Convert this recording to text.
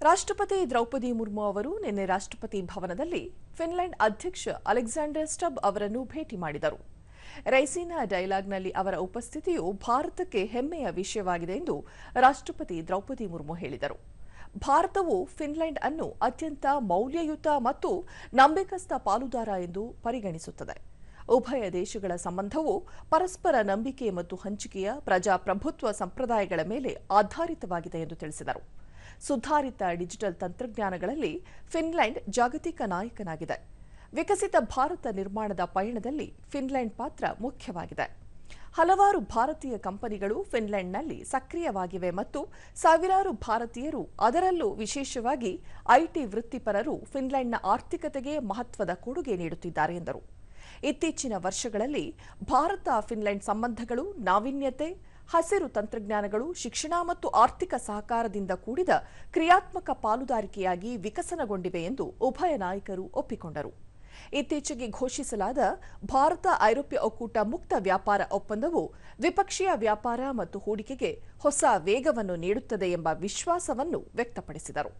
ರಾಷ್ಟ್ರಪತಿ ದ್ರೌಪದಿ ಮುರ್ಮು ಅವರು ನಿನ್ನೆ ರಾಷ್ಟ್ರಪತಿ ಭವನದಲ್ಲಿ ಫಿನ್ಲೆಂಡ್ ಅಧ್ಯಕ್ಷ ಅಲೆಕ್ಸಾಂಡರ್ ಸ್ಟಬ್ ಅವರನ್ನು ಭೇಟಿ ಮಾಡಿದರು. ರೈಸಿನಾ ಡೈಲಾಗ್ನಲ್ಲಿ ಅವರ ಉಪಸ್ಥಿತಿಯು ಭಾರತಕ್ಕೆ ಹೆಮ್ಮೆಯ ವಿಷಯವಾಗಿದೆ ಎಂದು ರಾಷ್ಟ್ರಪತಿ ದ್ರೌಪದಿ ಮುರ್ಮು ಹೇಳಿದರು. ಭಾರತವು ಫಿನ್ಲೆಂಡ್ ಅನ್ನು ಅತ್ಯಂತ ಮೌಲ್ಯಯುತ ಮತ್ತು ನಂಬಿಕಸ್ಥ ಪಾಲುದಾರ ಎಂದು ಪರಿಗಣಿಸುತ್ತದೆ. ಉಭಯ ದೇಶಗಳ ಸಂಬಂಧವು ಪರಸ್ಪರ ನಂಬಿಕೆ ಮತ್ತು ಹಂಚಿಕೆಯ ಪ್ರಜಾಪ್ರಭುತ್ವ ಸಂಪ್ರದಾಯಗಳ ಮೇಲೆ ಆಧಾರಿತವಾಗಿದೆ ಎಂದು ತಿಳಿಸಿದರು. ಸುಧಾರಿತ ಡಿಜಿಟಲ್ ತಂತ್ರಜ್ಞಾನಗಳಲ್ಲಿ ಫಿನ್ಲೆಂಡ್ ಜಾಗತಿಕ ನಾಯಕನಾಗಿದೆ. ವಿಕಸಿತ ಭಾರತ ನಿರ್ಮಾಣದ ಪಯಣದಲ್ಲಿ ಫಿನ್ಲೆಂಡ್ ಪಾತ್ರ ಮುಖ್ಯವಾಗಿದೆ. ಹಲವಾರು ಭಾರತೀಯ ಕಂಪನಿಗಳು ಫಿನ್ಲೆಂಡ್ನಲ್ಲಿ ಸಕ್ರಿಯವಾಗಿವೆ ಮತ್ತು ಸಾವಿರಾರು ಭಾರತೀಯರು, ಅದರಲ್ಲೂ ವಿಶೇಷವಾಗಿ ಐಟಿ ವೃತ್ತಿಪರರು ಫಿನ್ಲೆಂಡ್ನ ಆರ್ಥಿಕತೆಗೆ ಮಹತ್ವದ ಕೊಡುಗೆ ನೀಡುತ್ತಿದ್ದಾರೆ ಎಂದರು. ಇತ್ತೀಚಿನ ವರ್ಷಗಳಲ್ಲಿ ಭಾರತ ಫಿನ್ಲೆಂಡ್ ಸಂಬಂಧಗಳು ನಾವೀನ್ಯತೆ, ಹಸಿರು ತಂತ್ರಜ್ಞಾನಗಳು, ಶಿಕ್ಷಣ ಮತ್ತು ಆರ್ಥಿಕ ಸಹಕಾರದಿಂದ ಕೂಡಿದ ಕ್ರಿಯಾತ್ಮಕ ಪಾಲುದಾರಿಕೆಯಾಗಿ ವಿಕಸನಗೊಂಡಿವೆ ಎಂದು ಉಭಯ ನಾಯಕರು ಒಪ್ಪಿಕೊಂಡರು. ಇತ್ತೀಚೆಗೆ ಘೋಷಿಸಲಾದ ಭಾರತ ಐರೋಪ್ಯ ಒಕ್ಕೂಟ ಮುಕ್ತ ವ್ಯಾಪಾರ ಒಪ್ಪಂದವು ದ್ವಿಪಕ್ಷೀಯ ವ್ಯಾಪಾರ ಮತ್ತು ಹೂಡಿಕೆಗೆ ಹೊಸ ವೇಗವನ್ನು ನೀಡುತ್ತದೆ ಎಂಬ ವಿಶ್ವಾಸವನ್ನು ವ್ಯಕ್ತಪಡಿಸಿದರು.